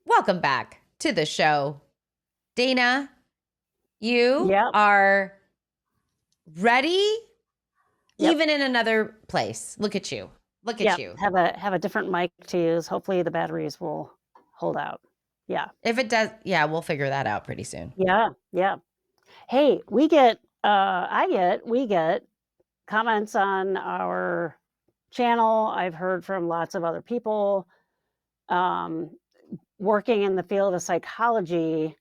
Welcome back to the show. Dana, you Yep. are ready, Yep. even in another place. Look at you. Look at you. Have a different mic to use. Hopefully the batteries will hold out. Yeah. If it does, yeah, we'll figure that out pretty soon. Yeah. Hey, we get comments on our channel. I've heard from lots of other people working in the field of psychology,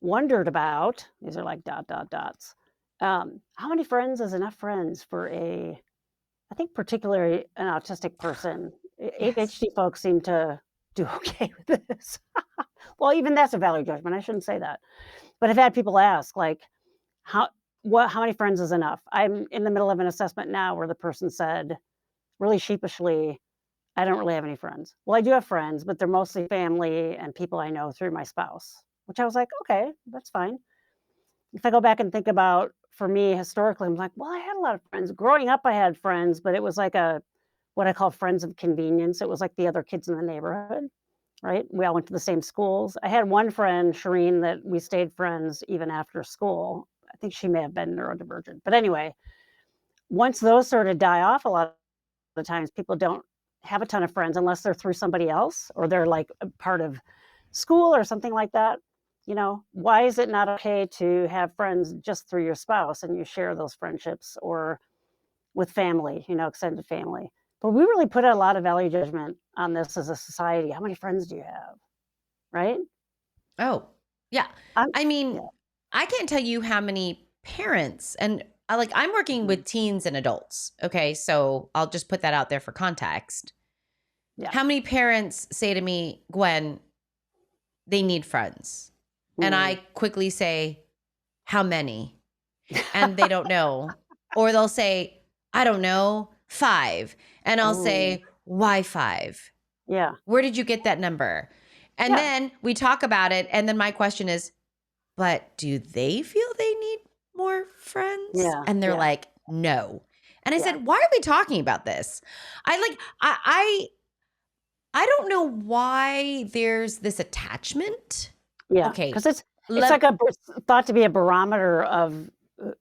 wondered about, these are like dots. How many friends is enough friends for I think particularly an autistic person? Yes. ADHD folks seem to do okay with this. Well, even that's a value judgment. I shouldn't say that. But I've had people ask, like, how many friends is enough? I'm in the middle of an assessment now where the person said, really sheepishly, I don't really have any friends. Well, I do have friends, but they're mostly family and people I know through my spouse, which I was like, okay, that's fine. If I go back and think about, for me, historically, I'm like, well, I had a lot of friends. Growing up, I had friends, but it was like what I call friends of convenience. It was like the other kids in the neighborhood, right? We all went to the same schools. I had one friend, Shireen, that we stayed friends even after school. I think she may have been neurodivergent. But anyway, once those sort of die off, a lot of the times people don't have a ton of friends unless they're through somebody else or they're like a part of school or something like that. You know, why is it not okay to have friends just through your spouse and you share those friendships, or with family, extended family? But we really put a lot of value judgment on this as a society. How many friends do you have? Right? Oh, yeah. I mean, yeah. I can't tell you how many parents, and I'm working with teens and adults. Okay. So I'll just put that out there for context. Yeah. How many parents say to me, Gwen, they need friends? And I quickly say, how many? And they don't know. Or they'll say, I don't know, 5. And I'll say, why 5? Yeah. Where did you get that number? And then we talk about it. And then my question is, but do they feel they need more friends? Yeah. And they're like, no. And I said, why are we talking about this? I don't know why there's this attachment. Yeah. Okay. Because it's like thought to be a barometer of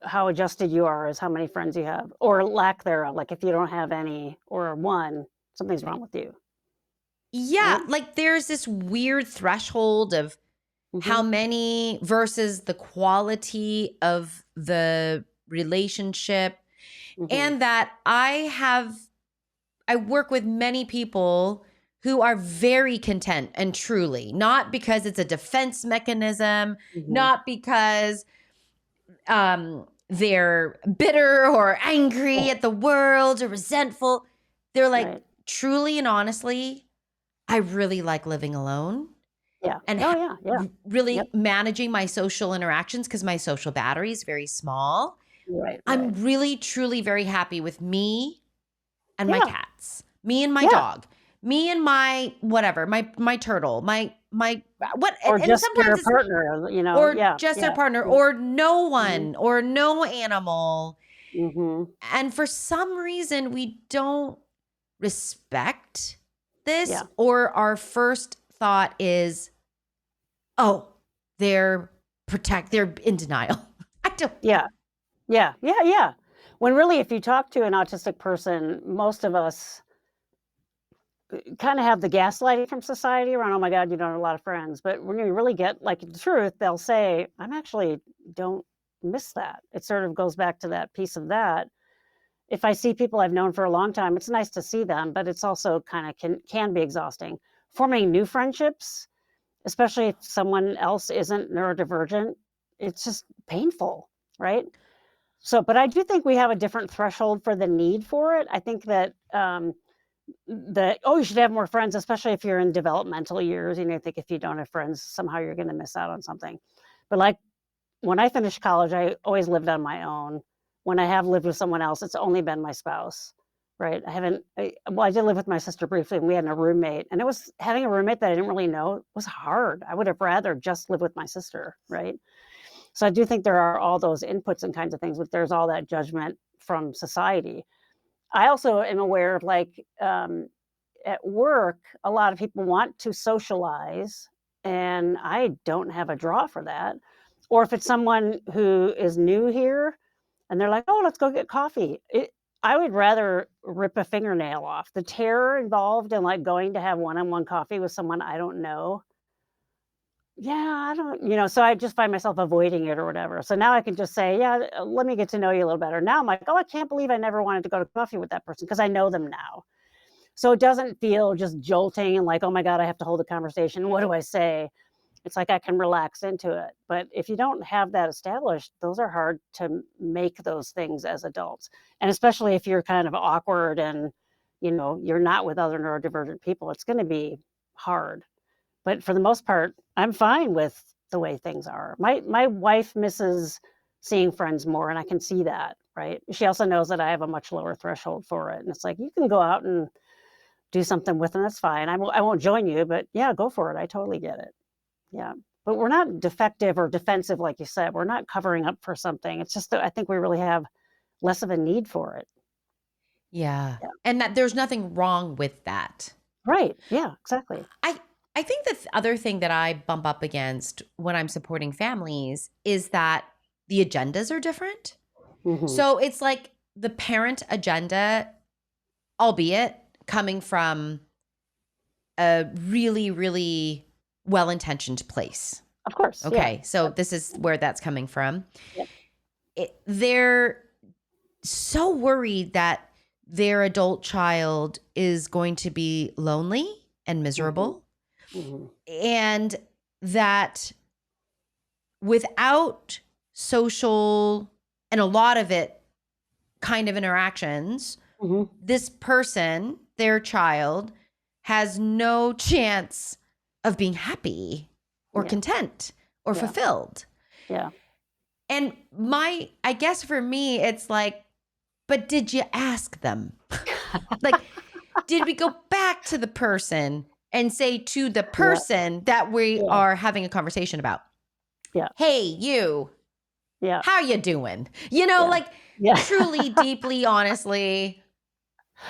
how adjusted you are is how many friends you have, or lack thereof. Like if you don't have any or one, something's wrong with you. Yeah. Right? Like there's this weird threshold of how many versus the quality of the relationship. And that I work with many people who are very content and truly, not because it's a defense mechanism, not because they're bitter or angry at the world or resentful. They're like, truly and honestly, I really like living alone. Yeah. And really managing my social interactions because my social battery is very small. Right. I'm really, truly very happy with me and my cats, me and my dog, me and my whatever, my turtle, my what, or and just sometimes their partner, or just their partner, or no one, or no animal. And for some reason, we don't respect this, or our first thought is, oh, they're in denial. I don't. Yeah. When really, if you talk to an autistic person, most of us kind of have the gaslighting from society around, oh my God, you don't have a lot of friends. But when you really get like the truth, they'll say, I'm actually don't miss that. It sort of goes back to that piece of that. If I see people I've known for a long time, it's nice to see them, but it's also kind of can be exhausting. Forming new friendships, especially if someone else isn't neurodivergent, it's just painful, right? So, but I do think we have a different threshold for the need for it. I think that you should have more friends, especially if you're in developmental years. I think if you don't have friends, somehow you're going to miss out on something. But like when I finished college, I always lived on my own. When I have lived with someone else, it's only been my spouse. right? I did live with my sister briefly, and we had a roommate, and it was having a roommate that I didn't really know was hard. I would have rather just live with my sister, right? So I do think there are all those inputs and kinds of things, but there's all that judgment from society. I also am aware of at work, a lot of people want to socialize, and I don't have a draw for that. Or if it's someone who is new here and they're like, "Oh, let's go get coffee." I would rather rip a fingernail off. The terror involved in like going to have one-on-one coffee with someone I don't know. Yeah, I don't, so I just find myself avoiding it or whatever. So now I can just say, "Yeah, let me get to know you a little better." Now I'm like, "Oh, I can't believe I never wanted to go to coffee with that person because I know them now." So it doesn't feel just jolting and like, "Oh my god, I have to hold a conversation. What do I say?" It's like I can relax into it. But if you don't have that established, those are hard to make those things as adults. And especially if you're kind of awkward and, you're not with other neurodivergent people, it's going to be hard. But for the most part, I'm fine with the way things are. My wife misses seeing friends more, and I can see that, right? She also knows that I have a much lower threshold for it. And it's like, you can go out and do something with them, that's fine. I won't join you, but yeah, go for it. I totally get it. Yeah. But we're not defective or defensive, like you said. We're not covering up for something. It's just that I think we really have less of a need for it. Yeah. Yeah. And that there's nothing wrong with that. Right. Yeah, exactly. I think the other thing that I bump up against when I'm supporting families is that the agendas are different. Hmm. So it's like the parent agenda, albeit coming from a really, really well-intentioned place. Of course. Okay. Yeah. So this is where that's coming from. Yep. They're so worried that their adult child is going to be lonely and miserable. Hmm. And that without social and a lot of it kind of interactions, Hmm. this person, their child, has no chance of being happy or Yeah. content or Yeah. fulfilled. Yeah. And I guess for me, it's like, but did you ask them? Like, did we go back to the person and say to the person that we Yeah. are having a conversation about, Yeah. "Hey, you, Yeah. how you doing?" Yeah. Like Yeah. truly, deeply, honestly, How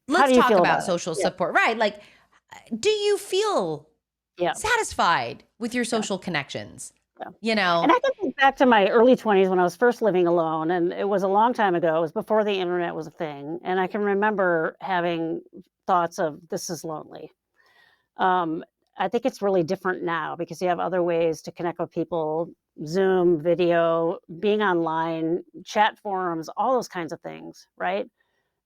let's do you talk feel about about it? social Yeah. support. Right. Like, do you feel Yeah. satisfied with your Yeah. social connections? Yeah. And I can think back to my early 20s when I was first living alone, and it was a long time ago. It was before the internet was a thing. And I can remember having thoughts of, this is lonely. Um, I think it's really different now because you have other ways to connect with people, Zoom, video, being online, chat forums, all those kinds of things, right?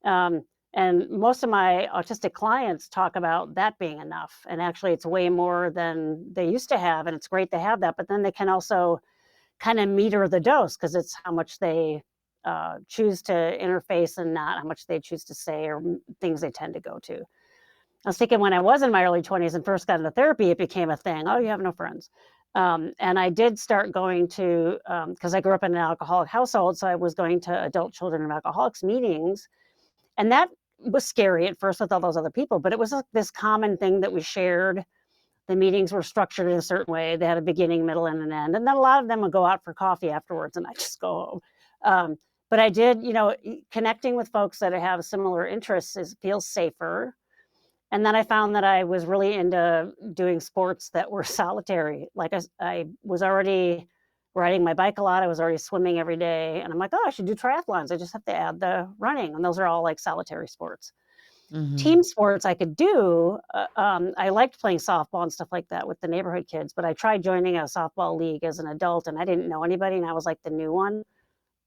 Um, and most of my autistic clients talk about that being enough. And actually, it's way more than they used to have. And it's great to have that. But then they can also kind of meter the dose because it's how much they choose to interface and not how much they choose to say or things they tend to go to. I was thinking when I was in my early 20s and first got into therapy, it became a thing. Oh, you have no friends. And I did start going to, because I grew up in an alcoholic household. So I was going to adult children of alcoholics meetings. And that was scary at first with all those other people, but it was like this common thing that we shared. The meetings were structured in a certain way. They had a beginning, middle, and an end. And then a lot of them would go out for coffee afterwards, and I just go home. But I did, connecting with folks that have similar interests feels safer. And then I found that I was really into doing sports that were solitary. Like I was already riding my bike a lot. I was already swimming every day. And I'm like, oh, I should do triathlons. I just have to add the running. And those are all like solitary sports. Mhm. Team sports I could do. I liked playing softball and stuff like that with the neighborhood kids, but I tried joining a softball league as an adult and I didn't know anybody and I was like the new one.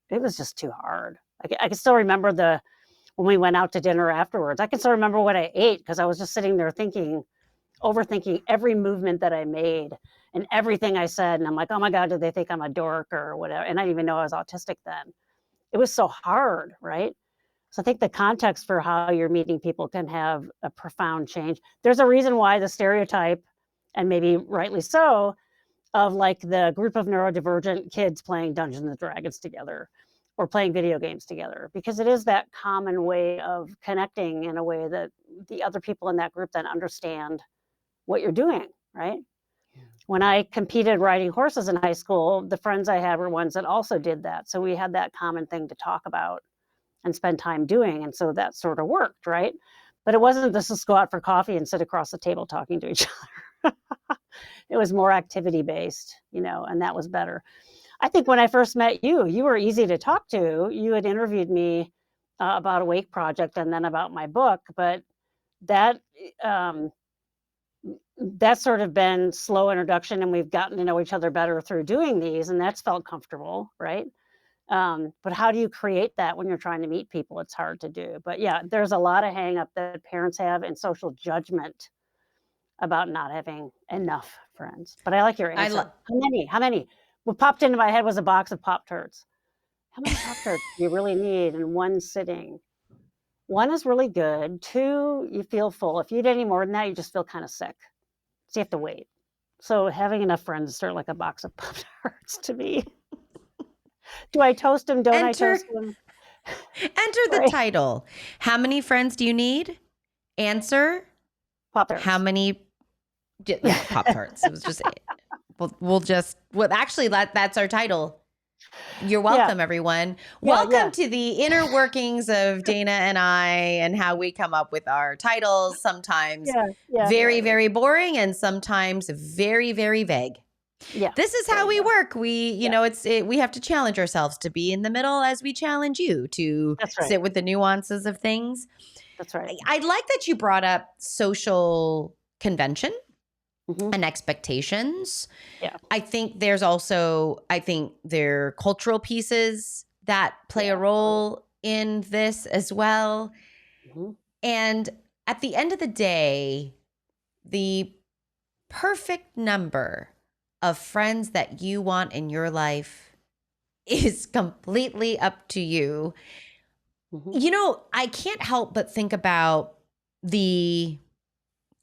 It was just too hard. I can still remember when we went out to dinner afterwards. I can still remember what I ate because I was just sitting there overthinking every movement that I made and everything I said. And I'm like, oh my God, did they think I'm a dork or whatever? And I didn't even know I was autistic then. It was so hard, right? So I think the context for how you're meeting people can have a profound change. There's a reason why the stereotype, and maybe rightly so, of like the group of neurodivergent kids playing Dungeons and Dragons together, or playing video games together, because it is that common way of connecting in a way that the other people in that group then understand what you're doing, right? When I competed riding horses in high school, the friends I had were ones that also did that. So we had that common thing to talk about and spend time doing. And so that sort of worked, right? But it wasn't just go out for coffee and sit across the table talking to each other. It was more activity based, and that was better. I think when I first met you, you were easy to talk to. You had interviewed me about a wake project and then about my book, but that that's sort of been slow introduction, and we've gotten to know each other better through doing these, and that's felt comfortable, right? But how do you create that when you're trying to meet people? It's hard to do. But yeah, there's a lot of hang up that parents have and social judgment about not having enough friends. But I like your answer. How many? What popped into my head was a box of Pop-Tarts. How many Pop-Tarts do you really need in one sitting? One is really good. Two, you feel full. If you eat any more than that, you just feel kind of sick. So you have to wait. So having enough friends is sort of like a box of Pop-Tarts to me. Do I toast them? Don't I toast them? Enter the title. How many friends do you need? Answer. Pop-Tarts. How many? Pop-Tarts. It was just. Actually, that's our title. You're welcome, everyone. Welcome to the inner workings of Dana and I, and how we come up with our titles. Sometimes very, very boring, and sometimes very, very vague. Yeah, this is how we work. We, we have to challenge ourselves to be in the middle as we challenge you to sit with the nuances of things. That's right. I like that you brought up social convention. Mm-hmm. And expectations. Yeah. I think there are cultural pieces that play a role in this as well. Mm-hmm. And at the end of the day, the perfect number of friends that you want in your life is completely up to you. Mm-hmm. I can't help but think about the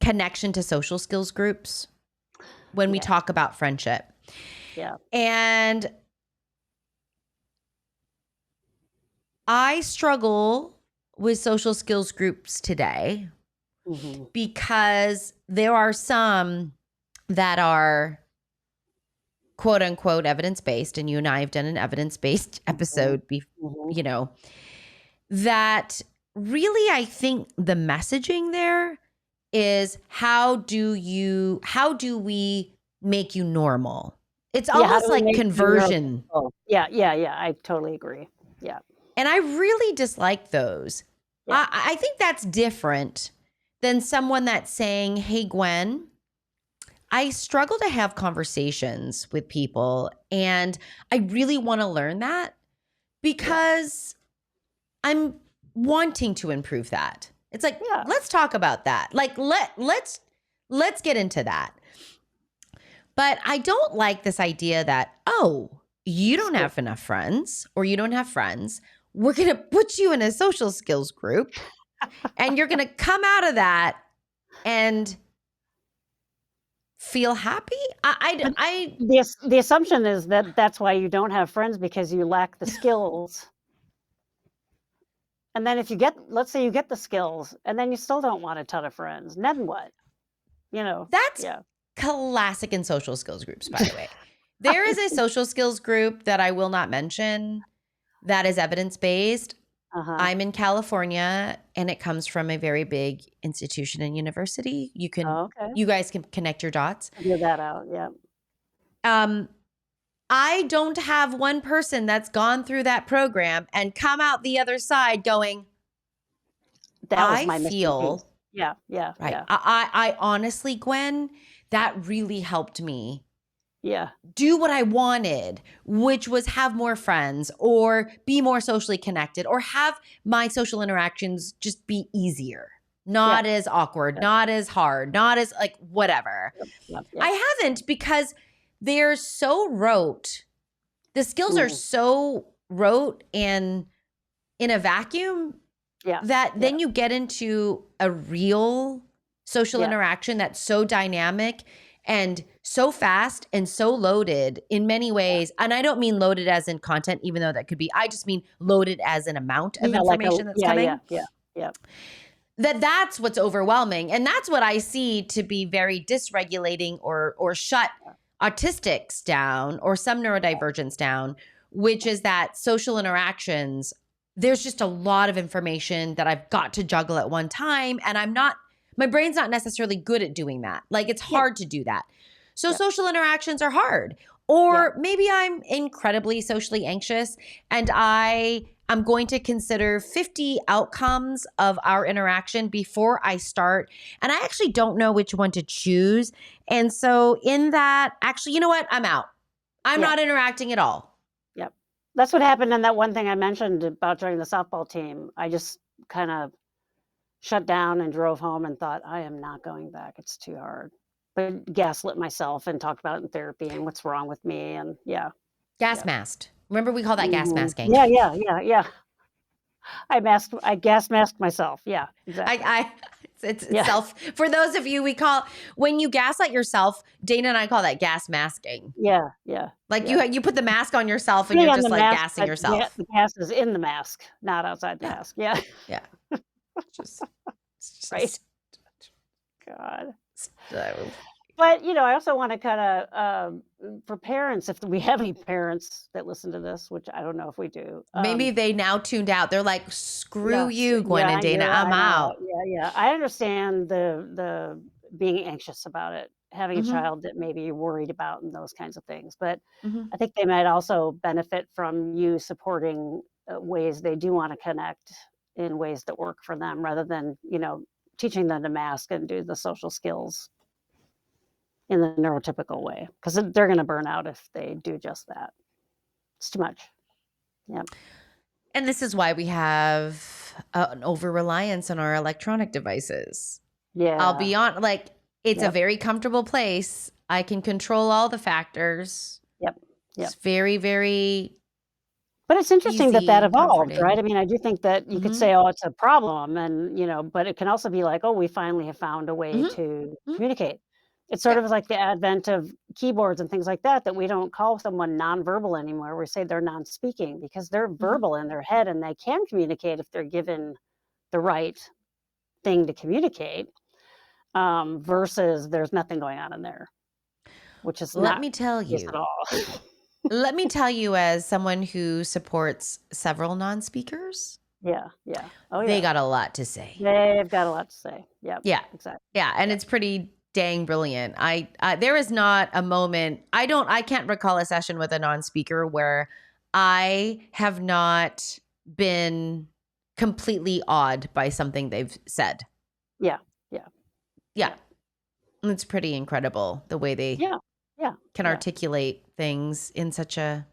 connection to social skills groups when we talk about friendship. Yeah. And I struggle with social skills groups today because there are some that are quote unquote evidence-based, and you and I have done an evidence-based episode, that really, I think the messaging there is how do we make you normal? It's almost like conversion. Yeah. I totally agree. Yeah. And I really dislike those. Yeah. I think that's different than someone that's saying, hey, Gwen, I struggle to have conversations with people, and I really want to learn that because I'm wanting to improve that. It's like, let's talk about that. Like, let's get into that. But I don't like this idea that, you don't have enough friends, or you don't have friends. We're going to put you in a social skills group, and you're going to come out of that and feel happy. The assumption is that that's why you don't have friends, because you lack the skills. And then let's say you get the skills, and then you still don't want a ton of friends. Then what? That's classic in social skills groups, by the way. There is a social skills group that I will not mention that is evidence-based. I'm in California, and it comes from a very big institution and university. You guys can connect your dots. Figure that out. Yeah. I don't have one person that's gone through that program and come out the other side going, that was my feel. Yeah. Right. Yeah. I honestly, Gwen, that really helped me. Yeah. Do what I wanted, which was have more friends or be more socially connected or have my social interactions just be easier, not as awkward, not as hard, not as like whatever. Yep. I haven't, because they're so rote. The skills are so rote and in a vacuum that then you get into a real social interaction that's so dynamic, and so fast and so loaded in many ways. And I don't mean loaded as in content, even though that could be, I just mean loaded as an amount of Yeah, like a information that's coming. That's what's overwhelming. And that's what I see to be very dysregulating or shut autistics down or some neurodivergence down, which is that social interactions, there's just a lot of information that I've got to juggle at one time. And my brain's not necessarily good at doing that. Like it's hard to do that. So social interactions are hard. Or maybe I'm incredibly socially anxious and I'm going to consider 50 outcomes of our interaction before I start. And I actually don't know which one to choose. And so in that, actually, you know what? I'm out. I'm not interacting at all. Yep. That's what happened in that one thing I mentioned about joining the softball team. I just kind of shut down and drove home and thought, I am not going back. It's too hard. But gaslit myself and talked about it in therapy and what's wrong with me. And Gas masked. Remember we call that gas masking. Yeah. I gas masked myself. Yeah, exactly. It's self. For those of you, when you gaslight yourself, Dana and I call that gas masking. Yeah. Like you put the mask on yourself and you're just like gassing yourself. The gas is in the mask, not outside the mask. Yeah. Yeah. Just right. God. So. But, I also want to kind of, for parents, if we have any parents that listen to this, which I don't know if we do. Maybe they now tuned out. They're like, screw you, Gwen and Dana, I'm out. Yeah. I understand the being anxious about it, having a child that maybe you're worried about and those kinds of things. But I think they might also benefit from you supporting ways they do want to connect in ways that work for them rather than, teaching them to mask and do the social skills in the neurotypical way, because they're going to burn out if they do just that. It's too much. Yeah. And this is why we have an over-reliance on our electronic devices. Yeah. I'll be on, it's a very comfortable place. I can control all the factors. Yep. It's very, very But it's interesting that evolved, comforting. right? I mean, I do think that you could say, oh, it's a problem. And, but it can also be like, oh, we finally have found a way to communicate. It's sort of like the advent of keyboards and things like that we don't call someone nonverbal anymore. We say they're non-speaking because they're verbal in their head and they can communicate if they're given the right thing to communicate, versus there's nothing going on in there, which is Let me tell you at all. Let me tell you, as someone who supports several non-speakers. Yeah. Oh, yeah. They got a lot to say. They've got a lot to say. Yeah. Exactly. Yeah. And it's pretty dang brilliant. There is not a moment, I can't recall a session with a non-speaker where I have not been completely awed by something they've said. Yeah. And it's pretty incredible the way they can articulate things in such a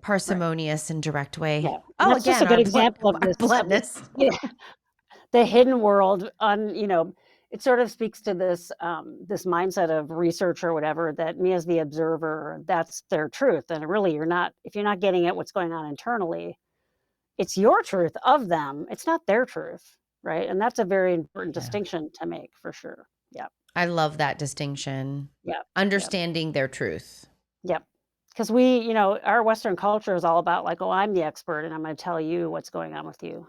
parsimonious and direct way. Yeah. Oh, that's again, just a good example of this bluntness. The hidden world it sort of speaks to this this mindset of research or whatever, that me as the observer, that's their truth. And really, if you're not getting at what's going on internally, it's your truth of them. It's not their truth, right? And that's a very important distinction to make, for sure. Yeah. I love that distinction. Yeah. Understanding their truth. Yep. Because our Western culture is all about like, oh, I'm the expert and I'm going to tell you what's going on with you.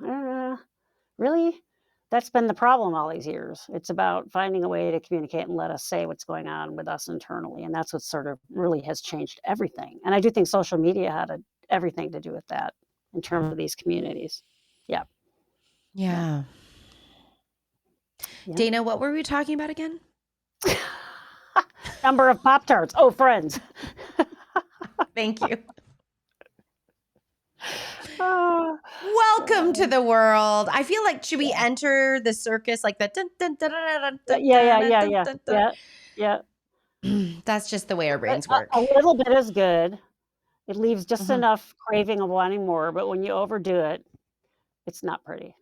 Really? That's been the problem all these years. It's about finding a way to communicate and let us say what's going on with us internally. And that's what sort of really has changed everything. And I do think social media had everything to do with that in terms of these communities. Yeah. Dana, what were we talking about again? Number of Poptarts. Oh, friends. Thank you. Welcome to the world. I feel like, should we enter the circus like that? Yeah. That's just the way our brains work. A little bit is good. It leaves just enough craving of wanting more, but when you overdo it, it's not pretty.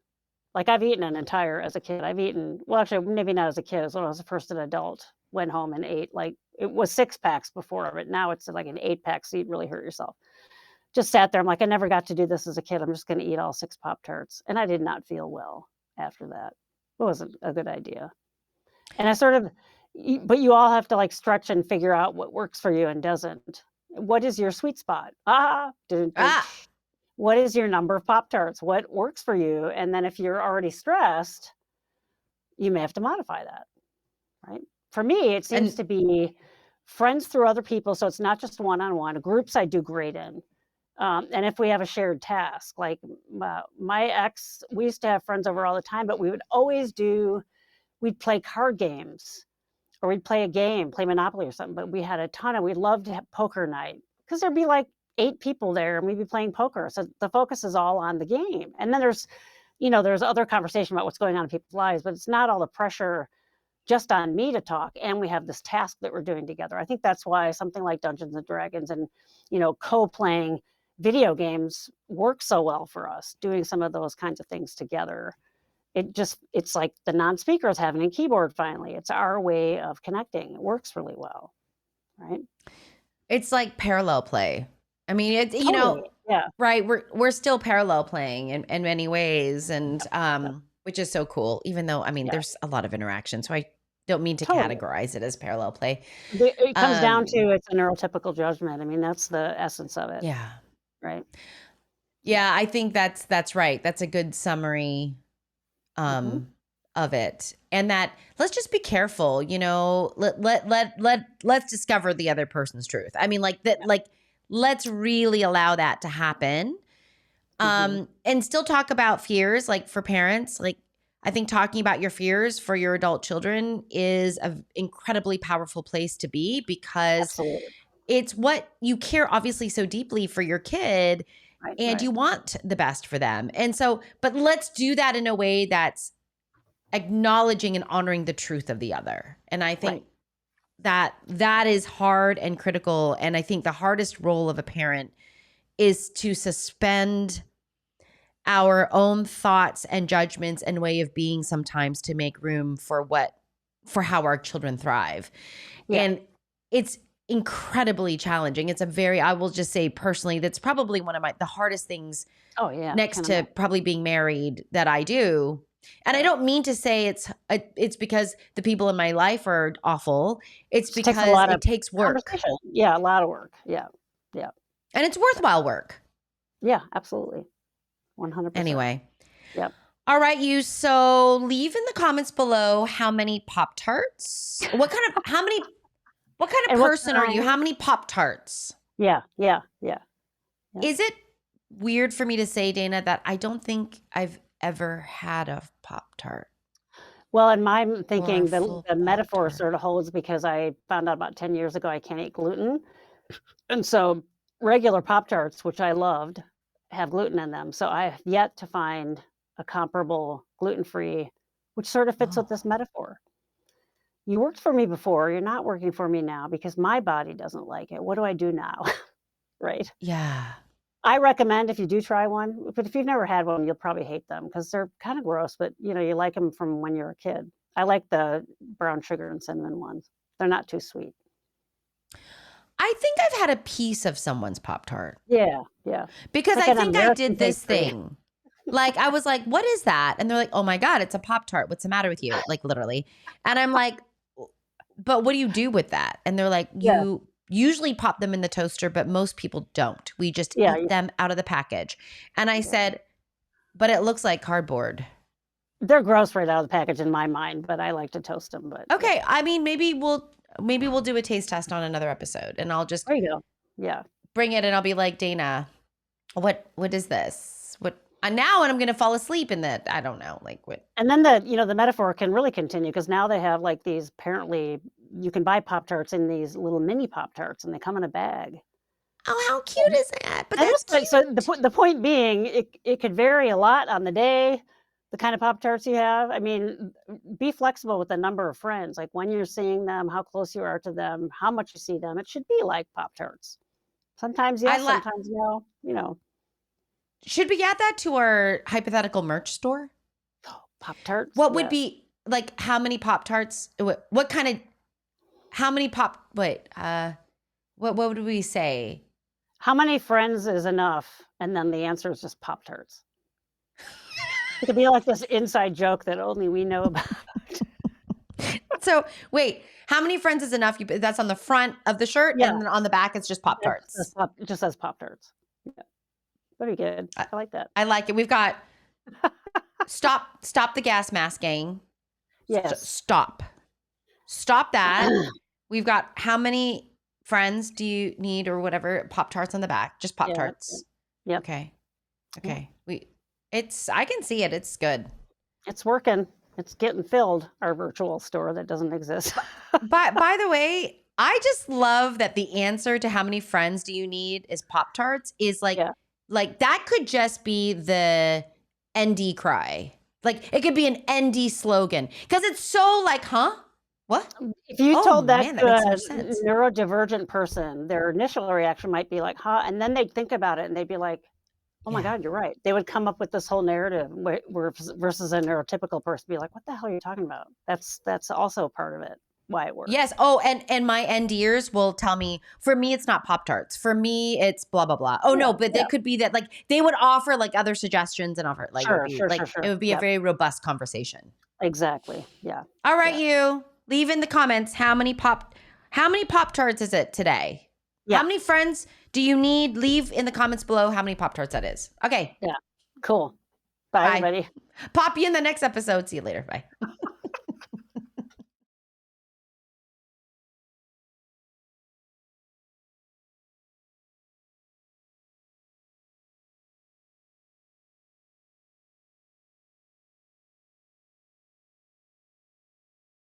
Like I've eaten as a kid. Actually, maybe not as a kid. It was when I was first an adult. Went home and ate, like it was 6 packs before, but now it's like an 8-pack, so you'd really hurt yourself. Just sat there. I'm like, I never got to do this as a kid. I'm just going to eat all 6 Pop-Tarts. And I did not feel well after that. It wasn't a good idea. And I sort of, but you all have to like stretch and figure out what works for you and doesn't. What is your sweet spot? Dun, dun. Ah, What is your number of Pop-Tarts? What works for you? And then if you're already stressed, you may have to modify that, right? For me, it seems and to be friends through other people. So it's not just one-on-one. Groups I do great in. And if we have a shared task, like my ex, we used to have friends over all the time, but we would always we'd play card games, or we'd play a game, play Monopoly or something. But we had a ton of, we loved to have poker night, because there'd be like 8 people there and we'd be playing poker. So the focus is all on the game. And then there's other conversation about what's going on in people's lives, but it's not all the pressure just on me to talk. And we have this task that we're doing together. I think that's why something like Dungeons and Dragons and, co-playing video games work so well for us, doing some of those kinds of things together. It's like the non-speaker is having a keyboard finally. It's our way of connecting. It works really well, right? it's like parallel play. I mean, it's Totally. Yeah. right? We're still parallel playing in many ways, and which is so cool. Even though, I mean, Yeah. there's a lot of interaction, so I don't mean to Totally. categorize it as parallel play. It comes down to it's a neurotypical judgment. I mean, that's the essence of it, Yeah, right? yeah. I think that's right. That's a good summary of it. And that, let's just be careful, let's discover the other person's truth. I mean, like that, like, let's really allow that to happen. And still talk about fears, like for parents. Like, I think talking about your fears for your adult children is an incredibly powerful place to be, because Absolutely. it's what you care obviously so deeply for your kid, Right, and right. you want the best for them. And so, but let's do that in a way that's acknowledging and honoring the truth of the other. And I think that is hard and critical. And I think the hardest role of a parent is to suspend our own thoughts and judgments and way of being sometimes, to make room for how our children thrive. Yeah. And it's incredibly challenging. It's I will just say personally, that's probably one of the hardest things, Oh yeah. next to probably being married, that I do. And I don't mean to say it's because the people in my life are awful. It's because it takes work. Yeah, a lot of work. Yeah. Yeah. And it's worthwhile work. Yeah, absolutely. 100%. Anyway. Yep. All right, you. So leave in the comments below how many Pop-Tarts. What kind of person are you? How many Pop-Tarts? Yeah. Is it weird for me to say, Dana, that I don't think I've ever had a Pop-Tart? Well, and my thinking, the metaphor sort of holds, because I found out about 10 years ago I can't eat gluten. And so regular Pop-Tarts, which I loved, have gluten in them. So I have yet to find a comparable gluten-free, which sort of fits with this metaphor. You worked for me before, you're not working for me now, because my body doesn't like it. What do I do now? Right? Yeah. I recommend, if you do try one, but if you've never had one, you'll probably hate them, because they're kind of gross, but you like them from when you're a kid. I like the brown sugar and cinnamon ones. They're not too sweet. I think I've had a piece of someone's Pop-Tart. Yeah. Because I think I did this thing. Like, I was like, what is that? And they're like, oh my God, it's a Pop-Tart. What's the matter with you? Like, literally. And I'm like, but what do you do with that? And they're like, you usually pop them in the toaster, but most people don't. We just eat them out of the package. And I said, but it looks like cardboard. They're gross right out of the package in my mind, but I like to toast them. But okay, I mean, maybe we'll do a taste test on another episode, and I'll just there you go. Yeah, bring it, and I'll be like, Dana, what is this? What? And now, and I'm gonna fall asleep in that. I don't know, like what. And then the metaphor can really continue, because now they have like these, apparently you can buy Pop-Tarts in these little mini Pop-Tarts, and they come in a bag. Oh, how cute is that? But that's cute. So the point being, it could vary a lot on the day, the kind of Pop-Tarts you have. I mean, be flexible with the number of friends, like when you're seeing them, how close you are to them, how much you see them. It should be like Pop-Tarts. Sometimes yes, sometimes no. Should we add that to our hypothetical merch store? Pop-Tarts. What would be like? How many Pop-Tarts? What kind of? How many Wait. What would we say? How many friends is enough? And then the answer is just Pop-Tarts. It could be like this inside joke that only we know about. So wait, how many friends is enough? That's on the front of the shirt, Yeah. and then on the back it's just Pop-Tarts. It just says Pop-Tarts. Yeah. Very good. I like that. I like it. We've got stop the gas mask gang. Yes. Stop that. We've got how many friends do you need or whatever? Pop-Tarts on the back. Just Pop-Tarts. Yeah. Okay. I can see it. It's good. It's working. It's getting filled, our virtual store that doesn't exist. But by the way, I just love that the answer to how many friends do you need is Pop-Tarts is like that could just be the ND cry. Like it could be an ND slogan because it's so like, huh? What? If you told that to makes a no sense. neurodivergent person, their initial reaction might be like, huh? And then they'd think about it and they'd be like, oh my God, you're right. They would come up with this whole narrative versus a neurotypical person be like, what the hell are you talking about? That's also part of it, why it works. Yes. Oh, and my NDers will tell me, for me, it's not Pop-Tarts. For me, it's blah, blah, blah. Oh, no, but it could be that like they would offer like other suggestions and offer like, sure. It would be a very robust conversation. Exactly. Yeah. All right, you leave in the comments how many Pop-Tarts is it today? Yeah. How many friends do you need? Leave in the comments below how many Pop-Tarts that is. Okay. Yeah. Cool. Bye. Everybody. Pop you in the next episode. See you later. Bye.